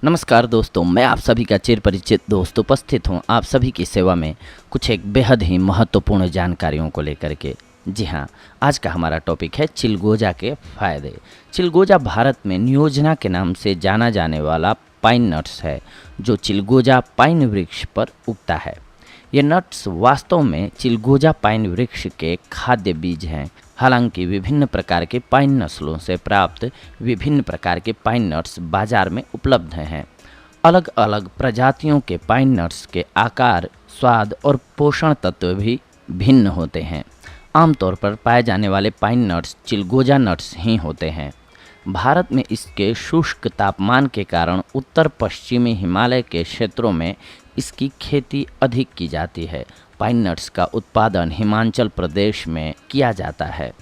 नमस्कार दोस्तों, मैं आप सभी का चिर परिचित दोस्त उपस्थित हूँ आप सभी की सेवा में कुछ एक बेहद ही महत्वपूर्ण जानकारियों को लेकर के। जी हाँ, आज का हमारा टॉपिक है चिलगोजा के फायदे। चिलगोजा भारत में नियोजना के नाम से जाना जाने वाला पाइन नट्स है जो चिलगोजा पाइन वृक्ष पर उगता है। ये नट्स वास्तव में चिलगोजा पाइन वृक्ष के खाद्य बीज हैं। हालांकि विभिन्न प्रकार के पाइन नस्लों से प्राप्त विभिन्न प्रकार के पाइन नट्स बाजार में उपलब्ध हैं। अलग अलग प्रजातियों के पाइन नट्स के आकार, स्वाद और पोषण तत्व भी भिन्न होते हैं। आमतौर पर पाए जाने वाले पाइन नट्स चिलगोजा नट्स ही होते हैं। भारत में इसके शुष्क तापमान के कारण उत्तर पश्चिमी हिमालय के क्षेत्रों में इसकी खेती अधिक की जाती है। पाइन नट्स का उत्पादन हिमाचल प्रदेश में किया जाता है।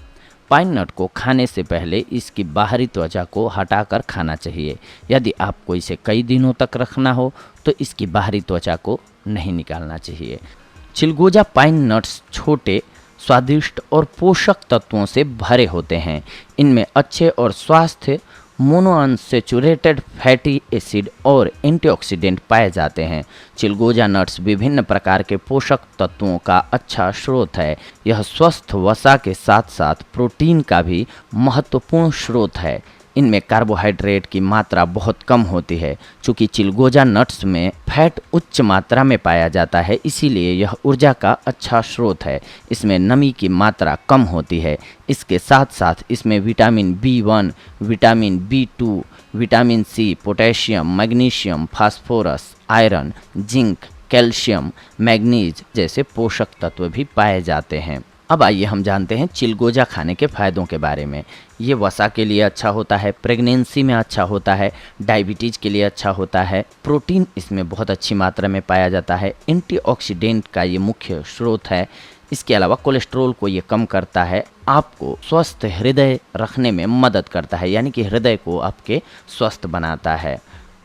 पाइन नट को खाने से पहले इसकी बाहरी त्वचा को हटाकर खाना चाहिए। यदि आपको इसे कई दिनों तक रखना हो तो इसकी बाहरी त्वचा को नहीं निकालना चाहिए। चिलगोजा पाइन नट्स छोटे, स्वादिष्ट और पोषक तत्वों से भरे होते हैं। इनमें अच्छे और स्वास्थ्य मोनोअनसेचुरेटेड फैटी एसिड और एंटीऑक्सीडेंट पाए जाते हैं। चिलगोजा नट्स विभिन्न प्रकार के पोषक तत्वों का अच्छा स्रोत है। यह स्वस्थ वसा के साथ साथ प्रोटीन का भी महत्वपूर्ण स्रोत है। इनमें कार्बोहाइड्रेट की मात्रा बहुत कम होती है। चूँकि चिलगोजा नट्स में फैट उच्च मात्रा में पाया जाता है, इसीलिए यह ऊर्जा का अच्छा स्रोत है। इसमें नमी की मात्रा कम होती है। इसके साथ साथ इसमें vitamin B1, vitamin B2, vitamin C, potassium, magnesium, phosphorus, iron, zinc, calcium, manganese जैसे पोषक तत्व भी पाए जाते हैं। अब आइए हम जानते हैं चिलगोजा खाने के फ़ायदों के बारे में। ये वसा के लिए अच्छा होता है, प्रेगनेंसी में अच्छा होता है, डायबिटीज़ के लिए अच्छा होता है, प्रोटीन इसमें बहुत अच्छी मात्रा में पाया जाता है, एंटीऑक्सीडेंट का ये मुख्य स्रोत है। इसके अलावा कोलेस्ट्रॉल को ये कम करता है, आपको स्वस्थ हृदय रखने में मदद करता है, यानी कि हृदय को आपके स्वस्थ बनाता है।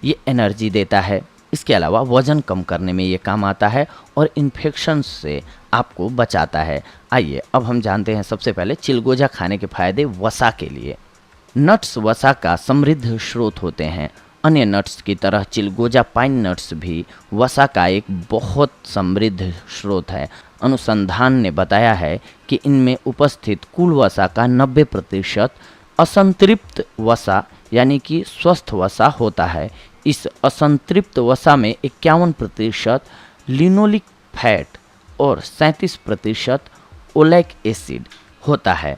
ये एनर्जी देता है। इसके अलावा वज़न कम करने में ये काम आता है और इन्फेक्शन से आपको बचाता है। आइए अब हम जानते हैं सबसे पहले चिलगोजा खाने के फायदे वसा के लिए। नट्स वसा का समृद्ध स्रोत होते हैं। अन्य नट्स की तरह चिलगोजा पाइन नट्स भी वसा का एक बहुत समृद्ध स्रोत है। अनुसंधान ने बताया है कि इनमें उपस्थित कुल वसा का 90% असंतृप्त वसा यानी कि स्वस्थ वसा होता है। इस असंतृप्त वसा में 51% लिनोलिक फैट और 37% ओलैक एसिड होता है।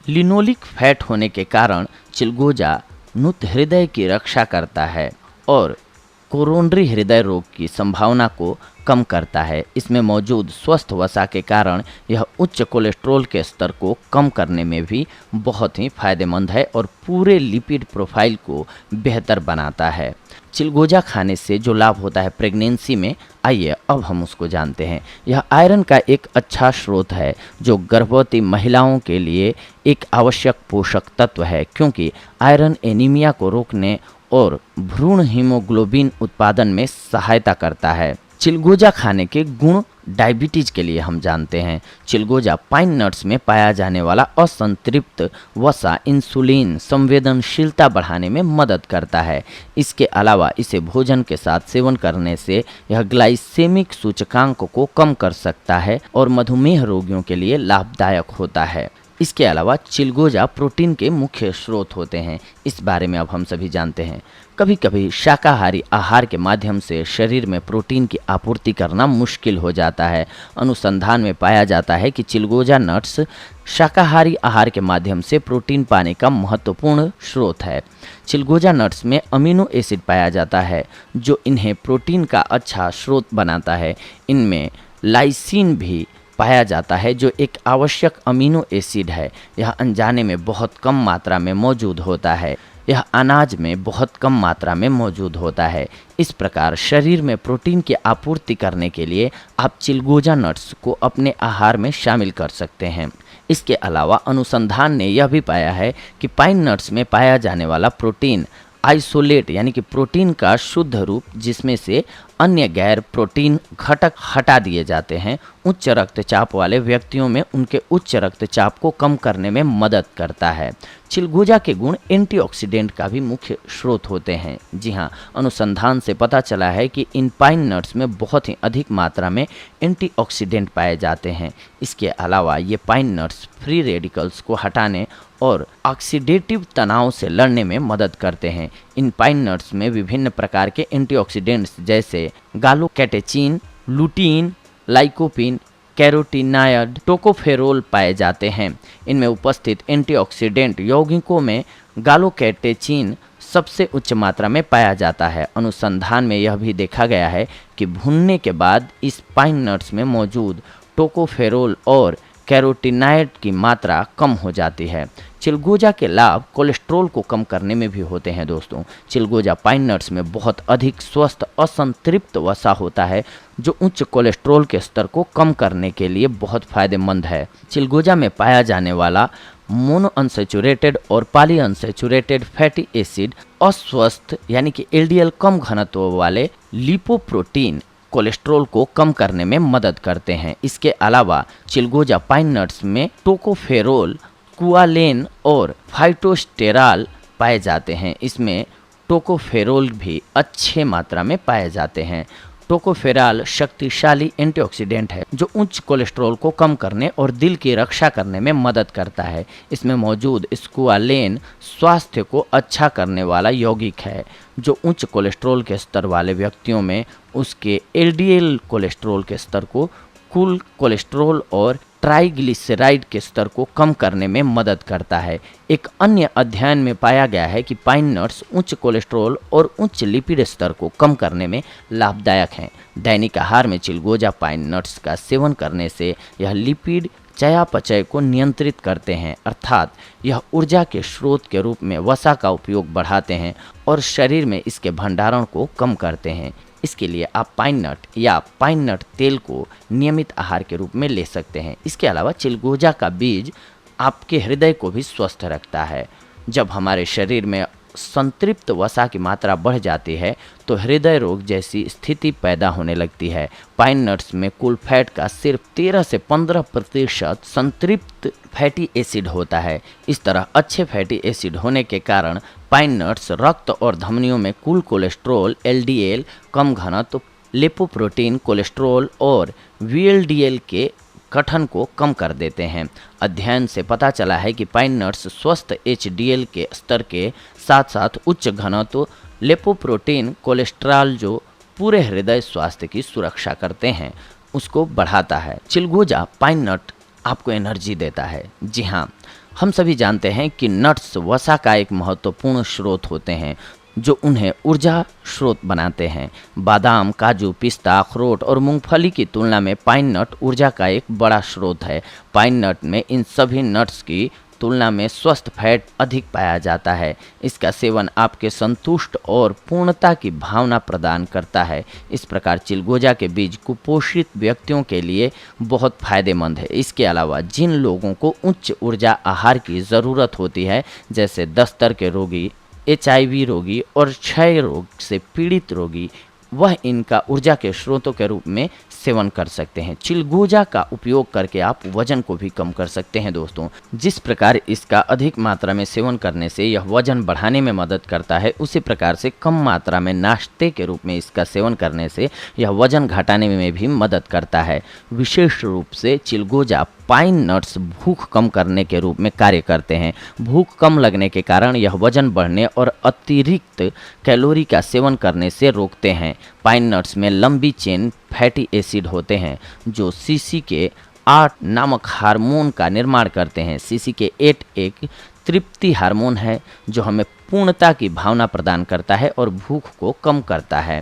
लिनोलिक फैट होने के कारण चिलगोजा नुत हृदय की रक्षा करता है और कोरोनरी हृदय रोग की संभावना को कम करता है। इसमें मौजूद स्वस्थ वसा के कारण यह उच्च कोलेस्ट्रॉल के स्तर को कम करने में भी बहुत ही फायदेमंद है और पूरे लिपिड प्रोफाइल को बेहतर बनाता है। चिलगोजा खाने से जो लाभ होता है प्रेगनेंसी में, आइए अब हम उसको जानते हैं। यह आयरन का एक अच्छा स्रोत है जो गर्भवती महिलाओं के लिए एक आवश्यक पोषक तत्व है, क्योंकि आयरन एनीमिया को रोकने और भ्रूण हीमोग्लोबिन उत्पादन में सहायता करता है। चिलगोजा खाने के गुण डायबिटीज़ के लिए हम जानते हैं। चिलगोजा पाइन नट्स में पाया जाने वाला असंतृप्त वसा इंसुलिन संवेदनशीलता बढ़ाने में मदद करता है। इसके अलावा इसे भोजन के साथ सेवन करने से यह ग्लाइसेमिक सूचकांक को कम कर सकता है और मधुमेह रोगियों के लिए लाभदायक होता है। इसके अलावा चिलगोजा प्रोटीन के मुख्य स्रोत होते हैं। इस बारे में अब हम सभी जानते हैं। कभी कभी शाकाहारी आहार के माध्यम से शरीर में प्रोटीन की आपूर्ति करना मुश्किल हो जाता है। अनुसंधान में पाया जाता है कि चिलगोजा नट्स शाकाहारी आहार के माध्यम से प्रोटीन पाने का महत्वपूर्ण स्रोत है। चिलगोजा नट्स में अमीनो एसिड पाया जाता है जो इन्हें प्रोटीन का अच्छा स्रोत बनाता है। इनमें लाइसिन भी पाया जाता है जो एक आवश्यक अमीनो एसिड है। यह अनजाने में बहुत कम मात्रा में मौजूद होता है। यह अनाज में बहुत कम मात्रा में मौजूद होता है। इस प्रकार शरीर में प्रोटीन की आपूर्ति करने के लिए आप चिलगोजा नट्स को अपने आहार में शामिल कर सकते हैं। इसके अलावा अनुसंधान ने यह भी पाया है कि पाइन नट्स में पाया जाने वाला प्रोटीन आइसोलेट यानी कि प्रोटीन का शुद्ध रूप जिसमें से अन्य गैर प्रोटीन घटक हटा दिए जाते हैं। उच्च रक्तचाप वाले व्यक्तियों में उनके उच्च रक्तचाप को कम करने में मदद करता है। चिलगोजा के गुण एंटीऑक्सीडेंट का भी मुख्य स्रोत होते हैं। जी हाँ, अनुसंधान से पता चला है कि इन पाइन नट्स में बहुत ही अधिक मात्रा में एंटीऑक्सीडेंट पाए जाते हैं। इसके अलावा ये पाइन नट्स फ्री रेडिकल्स को हटाने और ऑक्सीडेटिव तनाव से लड़ने में मदद करते हैं। इन पाइन नट्स में विभिन्न प्रकार के एंटीऑक्सीडेंट्स जैसे गालोकैटेचिन, लुटीन, लाइकोपिन, कैरोटीनायड, टोकोफेरोल पाए जाते हैं। इनमें उपस्थित एंटीऑक्सीडेंट यौगिकों में गालोकैटेचिन सबसे उच्च मात्रा में पाया जाता है। अनुसंधान में यह भी देखा गया है कि भूनने के बाद इस पाइन नट्स में मौजूद टोकोफेरोल और कैरोटीनाइड की मात्रा कम हो जाती है। चिलगोजा के लाभ कोलेस्ट्रॉल को कम करने में भी होते हैं दोस्तों। चिलगोजा पाइन नट्स में बहुत अधिक स्वस्थ असंतृप्त वसा होता है जो उच्च कोलेस्ट्रॉल के स्तर को कम करने के लिए बहुत फायदेमंद है। चिलगोजा में पाया जाने वाला मोनोअनसैचुरेटेड और पॉलीअनसैचुरेटेड फैटी एसिड अस्वस्थ यानी कि एलडीएल कम घनत्व वाले लिपोप्रोटीन कोलेस्ट्रॉल को कम करने में मदद करते हैं। इसके अलावा चिलगोजा पाइन नट्स में टोकोफेरोल, कुआलेन और फाइटोस्टेरॉल पाए जाते हैं। इसमें टोकोफेरोल भी अच्छे मात्रा में पाए जाते हैं। टोकोफेरॉल शक्तिशाली एंटीऑक्सीडेंट है जो उच्च कोलेस्ट्रॉल को कम करने और दिल की रक्षा करने में मदद करता है। इसमें मौजूद स्कुआलेन स्वास्थ्य को अच्छा करने वाला यौगिक है जो उच्च कोलेस्ट्रॉल के स्तर वाले व्यक्तियों में उसके एलडीएल कोलेस्ट्रॉल के स्तर को, कुल कोलेस्ट्रॉल और ट्राइग्लिसराइड के स्तर को कम करने में मदद करता है। एक अन्य अध्ययन में पाया गया है कि पाइन नट्स उच्च कोलेस्ट्रॉल और उच्च लिपिड स्तर को कम करने में लाभदायक हैं। दैनिक आहार में चिलगोजा पाइन नट्स का सेवन करने से यह लिपिड चयापचय को नियंत्रित करते हैं, अर्थात यह ऊर्जा के स्रोत के रूप में वसा का उपयोग बढ़ाते हैं और शरीर में इसके भंडारण को कम करते हैं। इसके लिए आप पाइन नट या पाइन नट तेल को नियमित आहार के रूप में ले सकते हैं। इसके अलावा चिलगोजा का बीज आपके हृदय को भी स्वस्थ रखता है। जब हमारे शरीर में संतृप्त वसा की मात्रा बढ़ जाती है तो हृदय रोग जैसी स्थिति पैदा होने लगती है। पाइन नट्स में कुल फैट का सिर्फ 13 से 15% संतृप्त फैटी एसिड होता है। इस तरह अच्छे फैटी एसिड होने के कारण पाइन नट्स रक्त और धमनियों में कुल कोलेस्ट्रॉल, एलडीएल, कम घनत्व लिपोप्रोटीन कोलेस्ट्रॉल और वीएलडीएल के गठन को कम कर देते हैं। अध्ययन से पता चला है कि पाइन नट्स स्वस्थ एचडीएल के स्तर के साथ साथ उच्च घनत्व लिपोप्रोटीन कोलेस्ट्रॉल जो पूरे हृदय स्वास्थ्य की सुरक्षा करते हैं उसको बढ़ाता है। चिलगोजा पाइन नट आपको एनर्जी देता है। जी हाँ, हम सभी जानते हैं कि नट्स वसा का एक महत्वपूर्ण स्रोत होते हैं जो उन्हें ऊर्जा स्रोत बनाते हैं। बादाम, काजू, पिस्ता, अखरोट और मूंगफली की तुलना में पाइन नट ऊर्जा का एक बड़ा स्रोत है। पाइन नट में इन सभी नट्स की तुलना में स्वस्थ फैट अधिक पाया जाता है। इसका सेवन आपके संतुष्ट और पूर्णता की भावना प्रदान करता है। इस प्रकार चिलगोजा के बीज कुपोषित व्यक्तियों के लिए बहुत फायदेमंद है। इसके अलावा जिन लोगों को उच्च ऊर्जा आहार की ज़रूरत होती है जैसे दस्तर के रोगी, एचआईवी रोगी और क्षय रोग से पीड़ित रोगी, वह इनका ऊर्जा के स्रोतों के रूप में सेवन कर सकते हैं। चिलगोजा का उपयोग करके आप वजन को भी कम कर सकते हैं दोस्तों। जिस प्रकार इसका अधिक मात्रा में सेवन करने से यह वजन बढ़ाने में मदद करता है, उसी प्रकार से कम मात्रा में नाश्ते के रूप में इसका सेवन करने से यह वजन घटाने में भी मदद करता है। विशेष रूप से चिलगोजा पाइन नट्स भूख कम करने के रूप में कार्य करते हैं। भूख कम लगने के कारण यह वजन बढ़ने और अतिरिक्त कैलोरी का सेवन करने से रोकते हैं। पाइन नट्स में लंबी चेन फैटी एसिड होते हैं जो CCK8 नामक हार्मोन का निर्माण करते हैं। CCK8 एक तृप्ति हार्मोन है जो हमें पूर्णता की भावना प्रदान करता है और भूख को कम करता है।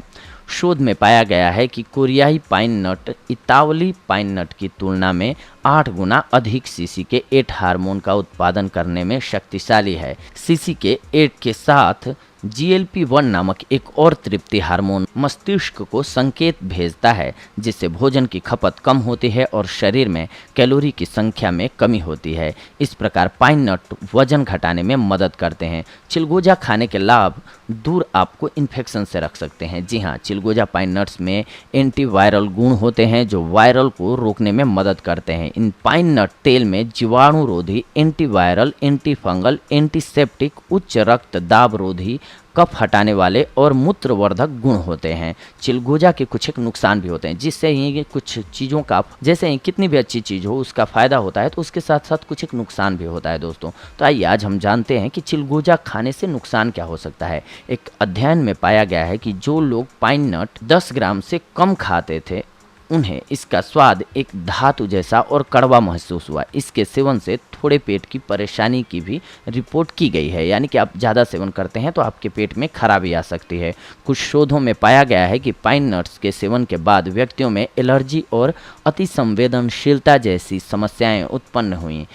शोध में पाया गया है कि कोरियाई पाइन नट इतावली पाइन नट की तुलना में 8 गुना अधिक CCK8 हार्मोन का उत्पादन करने में शक्तिशाली है। CCK8 के साथ GLP-1 नामक एक और तृप्ति हार्मोन मस्तिष्क को संकेत भेजता है, जिससे भोजन की खपत कम होती है और शरीर में कैलोरी की संख्या में कमी होती है। इस प्रकार पाइन नट वजन घटाने में मदद करते हैं। चिलगोजा खाने के लाभ दूर आपको इन्फेक्शन से रख सकते हैं। जी हाँ, चिलगोजा पाइन नट्स में एंटीवायरल गुण होते हैं जो वायरल को रोकने में मदद करते हैं। इन पाइन नट तेल में जीवाणुरोधी, एंटीवायरल, एंटीफंगल, एंटीसेप्टिक, उच्च रक्तदाब रोधी, कफ हटाने वाले और मूत्रवर्धक गुण होते हैं। चिलगोजा के कुछ एक नुकसान भी होते हैं, जिससे ये कुछ चीज़ों का, जैसे कितनी भी अच्छी चीज़ हो उसका फ़ायदा होता है तो उसके साथ साथ कुछ एक नुकसान भी होता है दोस्तों। तो आइए आज हम जानते हैं कि चिलगोजा खाने से नुकसान क्या हो सकता है। एक अध्ययन में पाया गया है कि जो लोग पाइन नट 10 ग्राम से कम खाते थे उन्हें इसका स्वाद एक धातु जैसा और कड़वा महसूस हुआ। इसके सेवन से थोड़े पेट की परेशानी की भी रिपोर्ट की गई है, यानी कि आप ज़्यादा सेवन करते हैं तो आपके पेट में खराबी आ सकती है। कुछ शोधों में पाया गया है कि पाइन नट्स के सेवन के बाद व्यक्तियों में एलर्जी और अति संवेदनशीलता जैसी समस्याएं उत्पन्न हुई।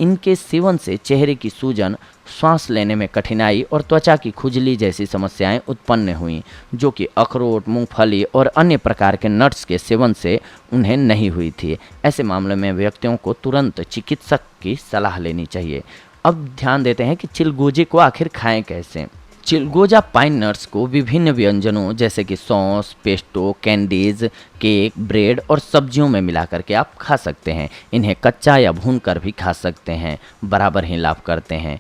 इनके सेवन से चेहरे की सूजन, सांस लेने में कठिनाई और त्वचा की खुजली जैसी समस्याएं उत्पन्न हुईं, जो कि अखरोट, मूंगफली और अन्य प्रकार के नट्स के सेवन से उन्हें नहीं हुई थी। ऐसे मामले में व्यक्तियों को तुरंत चिकित्सक की सलाह लेनी चाहिए। अब ध्यान देते हैं कि चिलगोजे को आखिर खाएं कैसे। चिलगोजा पाइन नट्स को विभिन्न व्यंजनों जैसे कि sauce, pesto, candies, cake, bread और सब्जियों में मिला करके आप खा सकते हैं। इन्हें कच्चा या भून कर भी खा सकते हैं, बराबर ही लाभ करते हैं।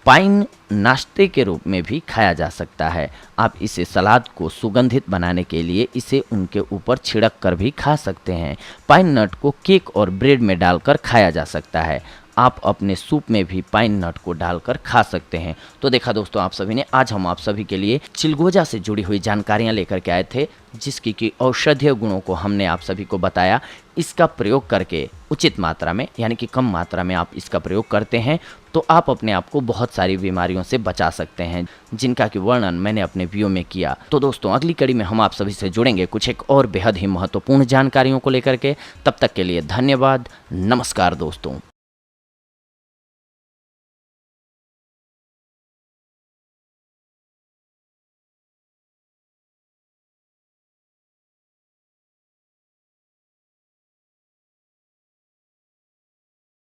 पाइन नाश्ते के रूप में भी खाया जा सकता है। आप इसे सलाद को सुगंधित बनाने के लिए इसे उनके ऊपर छिड़क कर भी खा सकते हैं। पाइन नट को केक और ब्रेड में डालकर खाया जा सकता है। आप अपने सूप में भी पाइन नट को डालकर खा सकते हैं। तो देखा दोस्तों आप सभी ने, आज हम आप सभी के लिए चिलगोजा से जुड़ी हुई जानकारियां लेकर के आए थे, जिसकी कि औषधीय गुणों को हमने आप सभी को बताया। इसका प्रयोग करके उचित मात्रा में, यानी कि कम मात्रा में आप इसका प्रयोग करते हैं तो आप अपने आप को बहुत सारी बीमारियों से बचा सकते हैं, जिनका कि वर्णन मैंने अपने वीडियो में किया। तो दोस्तों अगली कड़ी में हम आप सभी से जुड़ेंगे कुछ एक और बेहद ही महत्वपूर्ण जानकारियों को लेकर के। तब तक के लिए धन्यवाद। नमस्कार दोस्तों।